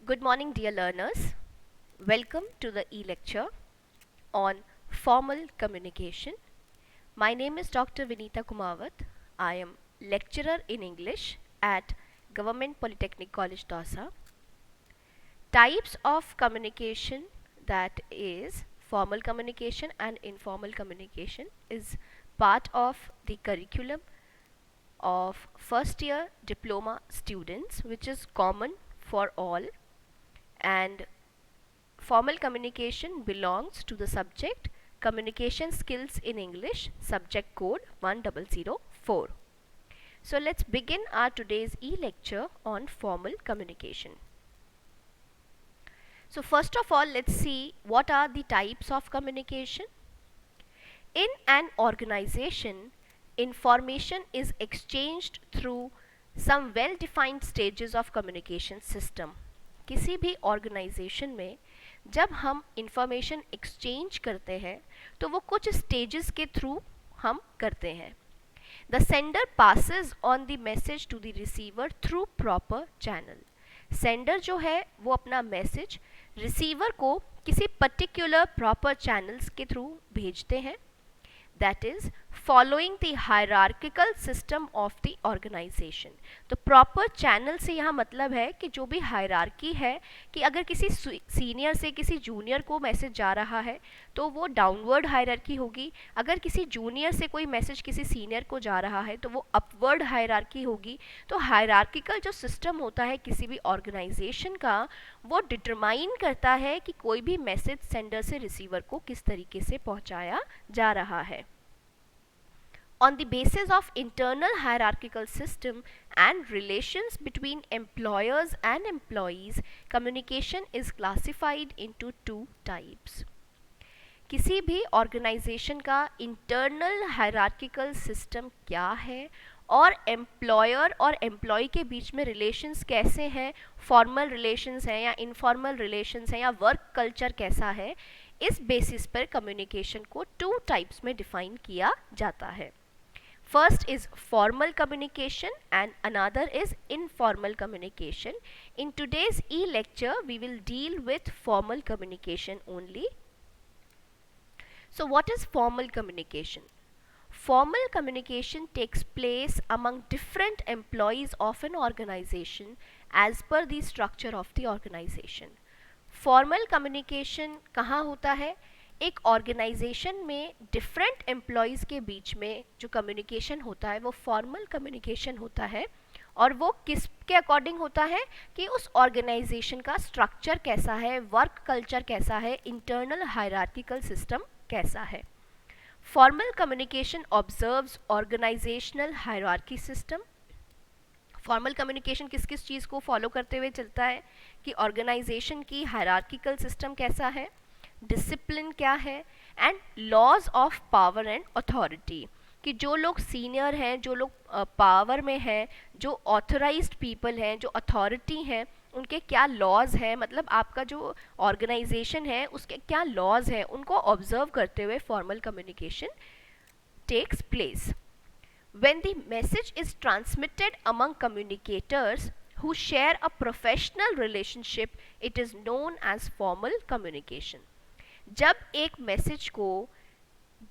Good morning, dear learners. Welcome to the e-lecture on formal communication. My name is Dr. Vinita Kumawat. I am lecturer in English at Government Polytechnic College, Dausa. Types of communication, that is formal communication and informal communication, is part of the curriculum of first year diploma students, which is common for all, and formal communication belongs to the subject Communication Skills in English, subject code 1004. So let's begin our today's e-lecture on formal communication. So first of all, let's see what are the types of communication. In an organization, information is exchanged through some well-defined stages of communication system. किसी भी organisation में जब हम information exchange करते हैं तो वो कुछ स्टेजेस के थ्रू हम करते हैं. The sender passes on the message to the receiver through proper channel. Sender जो है वो अपना मैसेज रिसीवर को किसी पर्टिकुलर प्रॉपर चैनल्स के थ्रू भेजते हैं. That is following the hierarchical system of the organization. तो proper channel से यहाँ मतलब है कि जो भी hierarchy है कि अगर किसी senior से किसी junior को message जा रहा है तो वो downward hierarchy होगी. अगर किसी junior से कोई message किसी senior को जा रहा है तो वो upward hierarchy होगी. तो hierarchical जो system होता है किसी भी organization का, वो determine करता है कि कोई भी message sender से receiver को किस तरीके से पहुँचाया जा रहा है. On the basis of internal hierarchical system and relations between employers and employees, communication is classified into two types. किसी भी organization का internal hierarchical system क्या है और एम्प्लॉयर और एम्प्लॉय के बीच में रिलेशंस कैसे हैं, फॉर्मल रिलेशंस हैं या इनफॉर्मल रिलेशंस हैं या वर्क कल्चर कैसा है, इस बेसिस पर कम्युनिकेशन को टू टाइप्स में डिफाइन किया जाता है. First is formal communication and another is informal communication. In today's e-lecture, we will deal with formal communication only. So what is formal communication? Formal communication takes place among different employees of an organization as per the structure of the organization. Formal communication कहाँ होता है? एक organisation में different employees के बीच में जो communication होता है वो फॉर्मल कम्युनिकेशन होता है. और वो किसके अकॉर्डिंग होता है कि उस ऑर्गेनाइजेशन का स्ट्रक्चर कैसा है, वर्क कल्चर कैसा है, इंटरनल हायरार्किकल सिस्टम कैसा है. Formal communication observes organisational hierarchy system. Formal communication किस किस चीज़ को फॉलो करते हुए चलता है कि ऑर्गेनाइजेशन की हायरार्किकल सिस्टम कैसा है, डिसिप्लिन क्या है, and laws of power and authority कि जो लोग सीनियर हैं, जो लोग पावर में हैं, जो ऑथराइज्ड पीपल हैं, जो अथॉरिटी हैं, उनके क्या लॉज हैं, मतलब आपका जो ऑर्गेनाइजेशन है उसके क्या लॉज हैं, उनको ऑब्जर्व करते हुए formal communication takes place. When the message is transmitted among communicators who share a professional relationship, it is known as formal communication. जब एक मैसेज को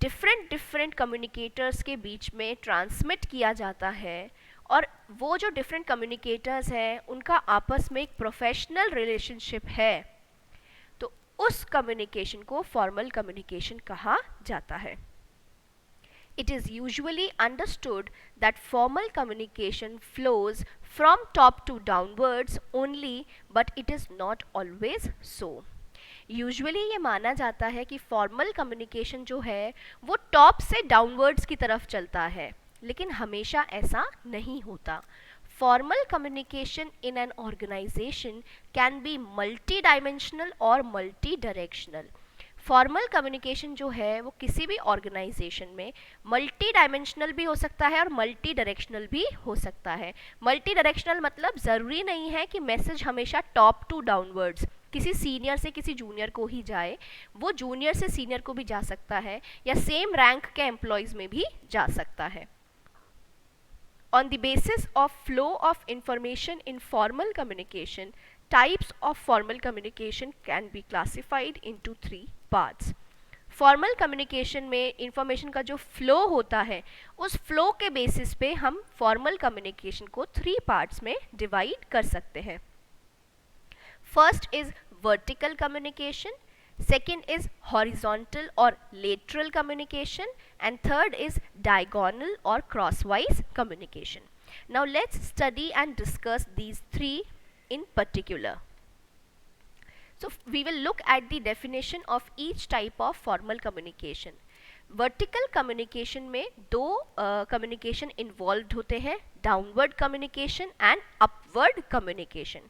डिफरेंट कम्युनिकेटर्स के बीच में ट्रांसमिट किया जाता है और वो जो डिफरेंट कम्युनिकेटर्स हैं उनका आपस में एक प्रोफेशनल रिलेशनशिप है तो उस कम्युनिकेशन को फॉर्मल कम्युनिकेशन कहा जाता है. It is usually understood that formal communication flows from top to downwards only, but it is not always so. Usually ये माना जाता है कि फॉर्मल कम्युनिकेशन जो है वो टॉप से डाउनवर्ड्स की तरफ चलता है, लेकिन हमेशा ऐसा नहीं होता. Formal communication in an organisation can be multi dimensional और मल्टी डायरेक्शनल. फॉर्मल कम्युनिकेशन जो है वो किसी भी ऑर्गेनाइजेशन में मल्टी डायमेंशनल भी हो सकता है और मल्टी डायरेक्शनल भी हो सकता है. मल्टी डायरेक्शनल मतलब ज़रूरी नहीं है कि मैसेज हमेशा टॉप टू डाउनवर्ड्स किसी सीनियर से किसी जूनियर को ही जाए, वो जूनियर से सीनियर को भी जा सकता है या सेम रैंक के एम्प्लॉयज़ में भी जा सकता है. On the basis of flow of information in formal communication, Types of formal communication can be classified into three parts. Formal communication में इंफॉर्मेशन का जो फ्लो होता है, उस फ्लो के बेसिस पे हम फॉर्मल कम्युनिकेशन को थ्री पार्ट्स में डिवाइड कर सकते हैं. First is vertical communication, second is horizontal or lateral communication, and third is diagonal or crosswise communication. Now let's study and discuss these three in particular. So we will look at the definition of each type of formal communication. Vertical communication में दो communication involve होते हैं, downward communication and upward communication.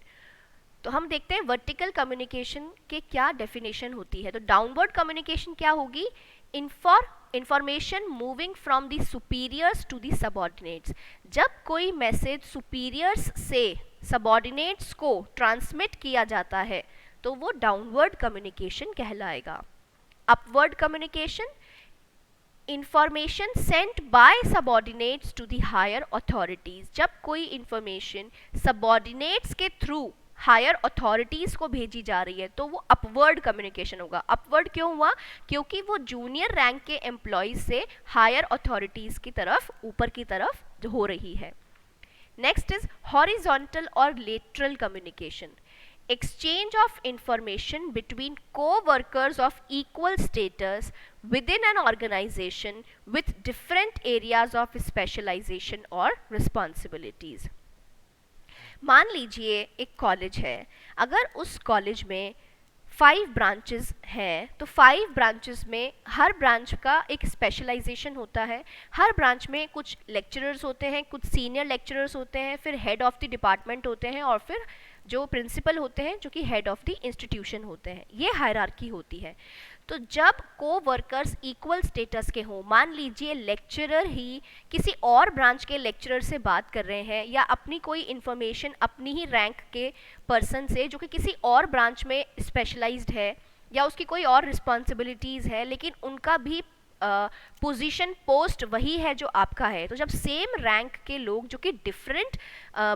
तो हम देखते हैं vertical communication के क्या डेफिनेशन होती है. तो डाउनवर्ड कम्युनिकेशन क्या होगी? Information moving from the superiors to the subordinates. जब कोई मैसेज सुपीरियर्स से सबऑर्डिनेट्स को ट्रांसमिट किया जाता है तो वो डाउनवर्ड कम्युनिकेशन कहलाएगा. Upward communication, information sent by subordinates to the higher authorities. जब कोई इंफॉर्मेशन सबऑर्डिनेट्स के थ्रू हायर अथॉरिटीज को भेजी जा रही है तो वो अपवर्ड कम्युनिकेशन होगा. अपवर्ड क्यों हुआ? क्योंकि वो जूनियर रैंक के एम्प्लॉयज से हायर अथॉरिटीज की तरफ, ऊपर की तरफ हो रही है. नेक्स्ट इज हॉरिजॉन्टल और lateral communication. exchange of information between co-workers of equal status within an organization with different areas of specialization or responsibilities. मान लीजिए एक कॉलेज है, अगर उस कॉलेज में 5 ब्रांचेस हैं तो 5 ब्रांचेस में हर ब्रांच का एक स्पेशलाइजेशन होता है. हर ब्रांच में कुछ लेक्चरर्स होते हैं, कुछ सीनियर लेक्चरर्स होते हैं, फिर हेड ऑफ द डिपार्टमेंट होते हैं और फिर जो प्रिंसिपल होते हैं जो कि हेड ऑफ द इंस्टीट्यूशन होते हैं. ये हायरार्की होती है. तो जब को वर्कर्स इक्वल स्टेटस के हों, मान लीजिए लेक्चरर ही किसी और ब्रांच के लेक्चरर से बात कर रहे हैं या अपनी कोई इन्फॉर्मेशन अपनी ही रैंक के पर्सन से जो कि किसी और ब्रांच में स्पेशलाइज्ड है या उसकी कोई और रिस्पॉन्सिबिलिटीज़ है लेकिन उनका भी पोजीशन पोस्ट वही है जो आपका है. तो जब सेम रैंक के लोग जो कि डिफरेंट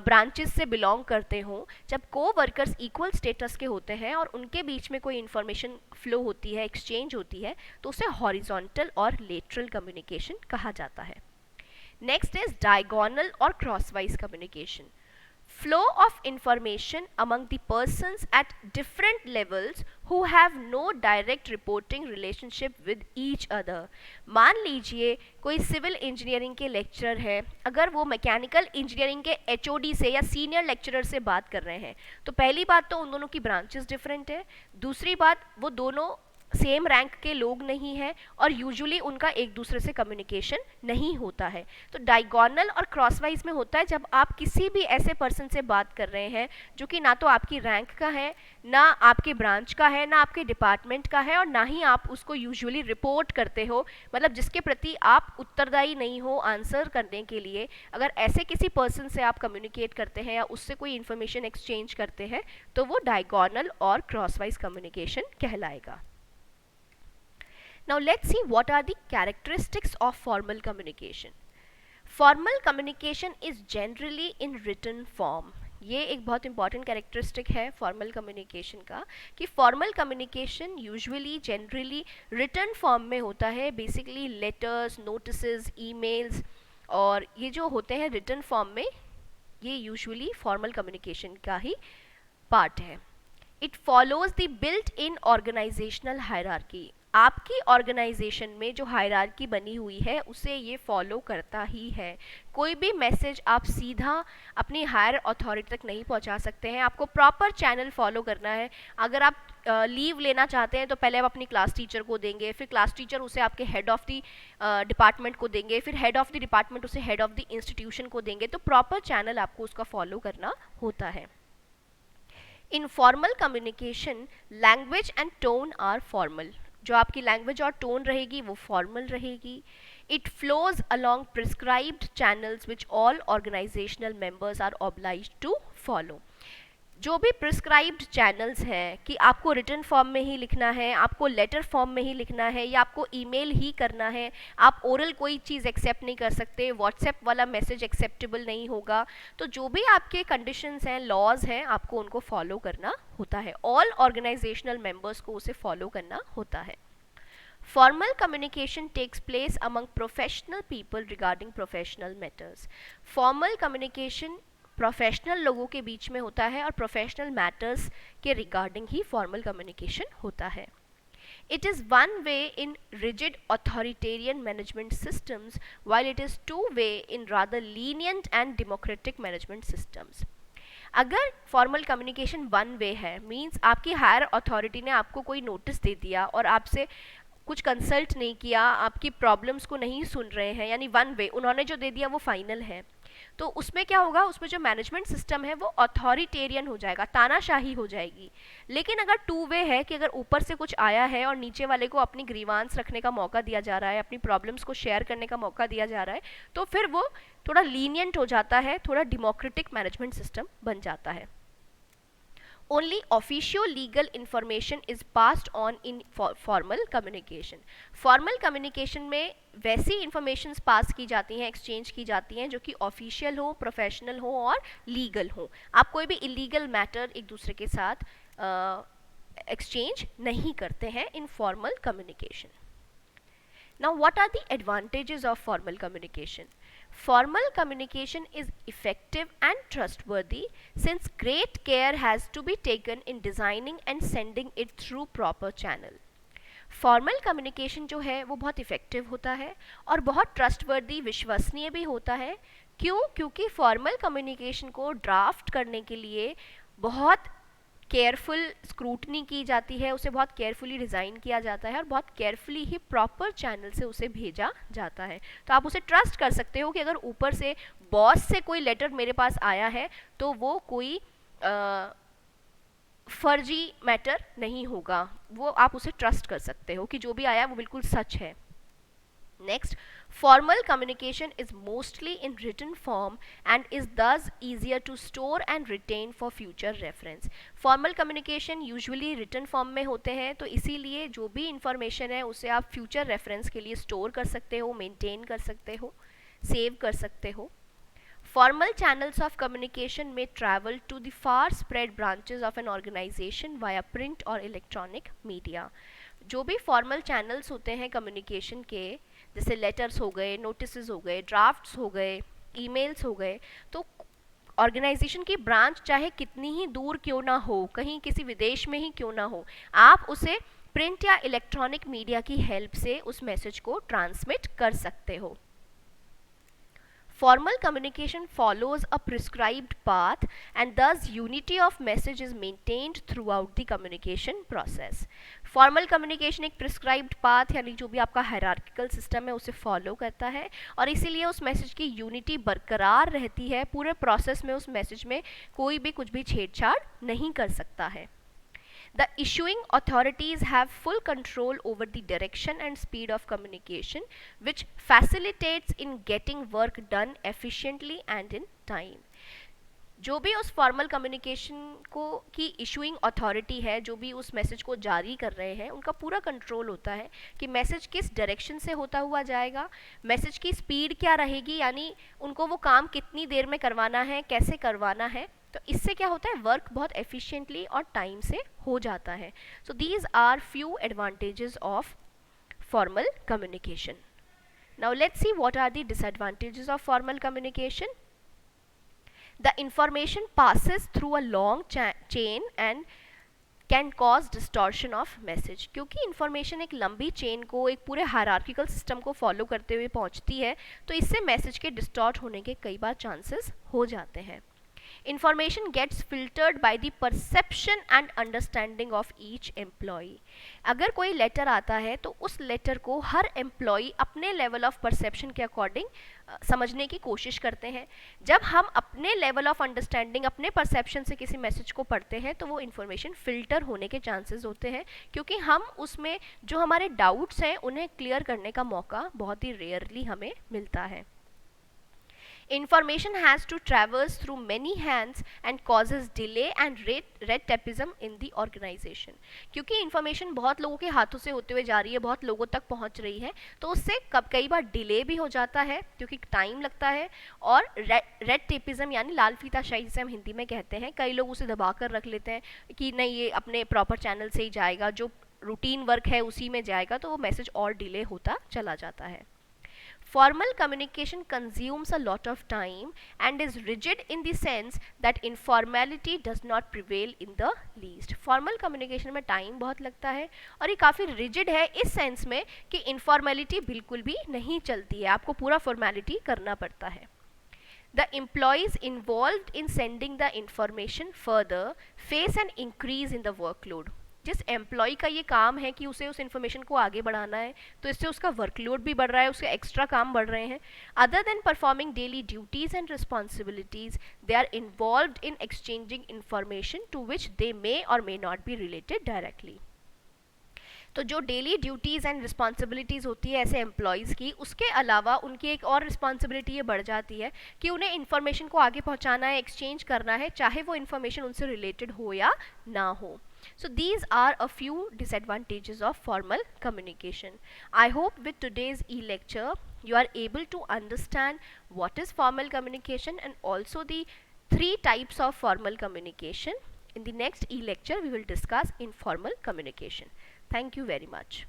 ब्रांचेस से बिलोंग करते हों, जब को वर्कर्स इक्वल स्टेटस के होते हैं और उनके बीच में कोई इन्फॉर्मेशन फ्लो होती है, एक्सचेंज होती है, तो उसे हॉरिजॉन्टल और लेटरल कम्युनिकेशन कहा जाता है. नेक्स्ट इज डायगोनल और crosswise communication. Flow of information among the persons at different levels who have no direct reporting relationship with each other. मान लीजिए कोई सिविल इंजीनियरिंग के लेक्चरर है, अगर वो मैकेनिकल इंजीनियरिंग के एचओडी से या सीनियर लेक्चरर से बात कर रहे हैं तो पहली बात तो उन दोनों की ब्रांचेस डिफरेंट है, दूसरी बात वो दोनों सेम रैंक के लोग नहीं हैं और यूजुअली उनका एक दूसरे से कम्युनिकेशन नहीं होता है. तो डायगोनल और क्रॉसवाइज में होता है जब आप किसी भी ऐसे पर्सन से बात कर रहे हैं जो कि ना तो आपकी रैंक का है, ना आपके ब्रांच का है, ना आपके डिपार्टमेंट का है और ना ही आप उसको यूजुअली रिपोर्ट करते हो, मतलब जिसके प्रति आप उत्तरदायी नहीं हो आंसर करने के लिए. अगर ऐसे किसी पर्सन से आप कम्युनिकेट करते हैं या उससे कोई इन्फॉर्मेशन एक्सचेंज करते हैं तो वो डायगोनल और क्रॉसवाइज कम्युनिकेशन कहलाएगा. Now let's see what are the characteristics of formal communication. Formal communication is generally in written form. ये एक बहुत इंपॉर्टेंट कैरेक्टरिस्टिक है फॉर्मल कम्युनिकेशन का कि formal communication usually generally written form में होता है. बेसिकली लेटर्स, नोटिसेस, ईमेल्स और ये जो होते हैं रिटन फॉर्म में, ये यूजुअली फॉर्मल कम्युनिकेशन का ही पार्ट है. It follows the built in organisational hierarchy. आपकी ऑर्गेनाइजेशन में जो हायरार्की बनी हुई है उसे ये फॉलो करता ही है. कोई भी मैसेज आप सीधा अपनी हायर अथॉरिटी तक नहीं पहुंचा सकते हैं, आपको प्रॉपर चैनल फॉलो करना है. अगर आप लीव लेना चाहते हैं तो पहले आप अपनी क्लास टीचर को देंगे, फिर क्लास टीचर उसे आपके हेड ऑफ द डिपार्टमेंट को देंगे, फिर हेड ऑफ द डिपार्टमेंट उसे हेड ऑफ द इंस्टीट्यूशन को देंगे. तो प्रॉपर चैनल आपको उसका फॉलो करना होता है. In formal communication language and tone are formal. जो आपकी लैंग्वेज और टोन रहेगी वो फॉर्मल रहेगी. It flows along prescribed channels which all organisational members are obliged to follow. जो भी प्रिस्क्राइब्ड चैनल्स हैं कि आपको रिटन फॉर्म में ही लिखना है, आपको लेटर फॉर्म में ही लिखना है, या आपको ईमेल ही करना है, आप ओरल कोई चीज़ एक्सेप्ट नहीं कर सकते, व्हाट्सएप वाला मैसेज एक्सेप्टेबल नहीं होगा, तो जो भी आपके कंडीशंस हैं, लॉज हैं, आपको उनको फॉलो करना होता है। ऑल ऑर्गेनाइजेशनल मेंबर्स को उसे फॉलो करना होता है। Formal communication takes place among professional people regarding professional matters. Formal communication professional लोगों के बीच में होता है और प्रोफेशनल मैटर्स के रिगार्डिंग ही फॉर्मल कम्युनिकेशन होता है. It is one way in rigid authoritarian management systems, while it is two way in rather lenient and democratic management systems. अगर फॉर्मल कम्युनिकेशन वन वे है, मीन्स आपकी higher authority ने आपको कोई notice दे दिया और आपसे कुछ कंसल्ट नहीं किया, आपकी प्रॉब्लम्स को नहीं सुन रहे हैं, यानी वन वे, उन्होंने जो दे दिया वो फाइनल है, तो उसमें क्या होगा, उसमें जो मैनेजमेंट सिस्टम है वो अथॉरिटेरियन हो जाएगा, तानाशाही हो जाएगी. लेकिन अगर टू वे है कि अगर ऊपर से कुछ आया है और नीचे वाले को अपनी ग्रीवांस रखने का मौका दिया जा रहा है, अपनी प्रॉब्लम्स को शेयर करने का मौका दिया जा रहा है, तो फिर वो थोड़ा लीनियंट हो जाता है, थोड़ा डेमोक्रेटिक मैनेजमेंट सिस्टम बन जाता है. Only official legal information is passed on in formal communication. Formal communication में वैसी informations पास की जाती हैं, एक्सचेंज की जाती हैं जो कि ऑफिशियल हो, प्रोफेशनल हो और लीगल हो. आप कोई भी इलीगल मैटर एक दूसरे के साथ एक्सचेंज नहीं करते हैं in formal communication. Now, what are the advantages of formal communication? Formal communication is effective and trustworthy since great care has to be taken in designing and sending it through proper channel. Formal communication जो है वो बहुत effective होता है और बहुत trustworthy, विश्वसनीय भी होता है. क्यों? क्योंकि फॉर्मल कम्युनिकेशन को ड्राफ्ट करने के लिए बहुत केयरफुल स्क्रूटनी की जाती है, उसे बहुत केयरफुली डिज़ाइन किया जाता है और बहुत केयरफुली ही प्रॉपर चैनल से उसे भेजा जाता है. तो आप उसे ट्रस्ट कर सकते हो कि अगर ऊपर से बॉस से कोई लेटर मेरे पास आया है तो वो कोई फर्जी मैटर नहीं होगा, वो आप उसे ट्रस्ट कर सकते हो कि जो भी आया वो बिल्कुल सच है. Next, formal communication is mostly in written form and is thus easier to store and retain for future reference. Formal communication usually written form में होते हैं, तो इसीलिए जो भी information है उसे आप future reference के लिए store कर सकते हो, maintain कर सकते हो, save कर सकते हो. Formal channels of communication may travel to the far spread branches of an organization via print or electronic media. जो भी फॉर्मल चैनल्स होते हैं कम्युनिकेशन के, जैसे लेटर्स हो गए, नोटिस हो गए, ड्राफ्ट्स हो गए, ईमेल्स हो गए, तो ऑर्गेनाइजेशन की ब्रांच चाहे कितनी ही दूर क्यों ना हो, कहीं किसी विदेश में ही क्यों ना हो, आप उसे प्रिंट या इलेक्ट्रॉनिक मीडिया की हेल्प से उस मैसेज को ट्रांसमिट कर सकते हो. Formal communication follows a prescribed path and thus unity of message is maintained throughout the communication process. Formal communication एक prescribed path यानी जो भी आपका hierarchical system है उसे follow करता है और इसीलिए उस message की unity बरकरार रहती है. पूरे process में उस message में कोई भी कुछ भी छेड़छाड़ नहीं कर सकता है. The issuing authorities have full control over the direction and speed of communication, which facilitates in getting work done efficiently and in time. जो भी उस फॉर्मल कम्युनिकेशन को की इशूइंग अथॉरिटी है, जो भी उस मैसेज को जारी कर रहे हैं, उनका पूरा कंट्रोल होता है कि मैसेज किस डायरेक्शन से होता हुआ जाएगा, मैसेज की स्पीड क्या रहेगी, यानी उनको वो काम कितनी देर में करवाना है, कैसे करवाना है. तो इससे क्या होता है, वर्क बहुत एफिशिएंटली और टाइम से हो जाता है. So these are few advantages of formal communication. Now let's see what are the disadvantages of formal communication. The information passes through a long chain and can cause distortion of message. क्योंकि information एक लंबी chain को, एक पूरे hierarchical system को follow करते हुए पहुंचती है, तो इससे मैसेज के डिस्टॉर्ट होने के कई बार चांसेस हो जाते हैं. Information gets filtered by the perception and understanding of each employee. अगर कोई लेटर आता है तो उस लेटर को हर एम्प्लॉई अपने लेवल ऑफ परसेप्शन के अकॉर्डिंग समझने की कोशिश करते हैं. जब हम अपने लेवल ऑफ अंडरस्टैंडिंग, अपने परसेप्शन से किसी मैसेज को पढ़ते हैं तो वो इन्फॉर्मेशन फिल्टर होने के चांसेस होते हैं, क्योंकि हम उसमें जो हमारे डाउट्स हैं उन्हें क्लियर करने का मौका बहुत ही रेयरली हमें मिलता है. Information has to traverse through many hands and causes delay and red tapeism in the organization. क्योंकि information बहुत लोगों के हाथों से होते हुए जा रही है, बहुत लोगों तक पहुंच रही है, तो उससे कई बार डिले भी हो जाता है क्योंकि टाइम लगता है, और रेड टेपिज्म यानी लाल फीताशाही जिसे हम हिंदी में कहते हैं, कई लोग उसे दबा कर रख लेते हैं कि नहीं ये अपने प्रॉपर चैनल से ही जाएगा, जो रूटीन वर्क है उसी में जाएगा, तो वो मैसेज और डिले होता चला जाता है. Formal communication consumes a lot of time and is rigid in the sense that informality does not prevail in the least. Formal communication में time बहुत लगता है और ये काफ़ी rigid है इस sense में कि informality बिल्कुल भी नहीं चलती है, आपको पूरा formality करना पड़ता है. The employees involved in sending the information further face an increase in the workload. जिस एम्प्लॉय का ये काम है कि उसे उस इन्फॉर्मेशन को आगे बढ़ाना है, तो इससे उसका वर्कलोड भी बढ़ रहा है, उसके एक्स्ट्रा काम बढ़ रहे हैं. Other than performing daily duties and responsibilities, they are involved in exchanging information to which they may or may not be related directly. तो जो डेली ड्यूटीज़ एंड रिस्पॉन्सिबिलिटीज़ होती है ऐसे एम्प्लॉयज़ की, उसके अलावा उनकी एक और रिस्पॉन्सिबिलिटी ये बढ़ जाती है कि उन्हें इन्फॉर्मेशन को आगे पहुंचाना है, एक्सचेंज करना है, चाहे वो इन्फॉर्मेशन उनसे रिलेटेड हो या ना हो. So these are a few disadvantages of formal communication. I hope with today's e-lecture you are able to understand what is formal communication and also the 3 types of formal communication. In the next e-lecture we will discuss informal communication. Thank you very much.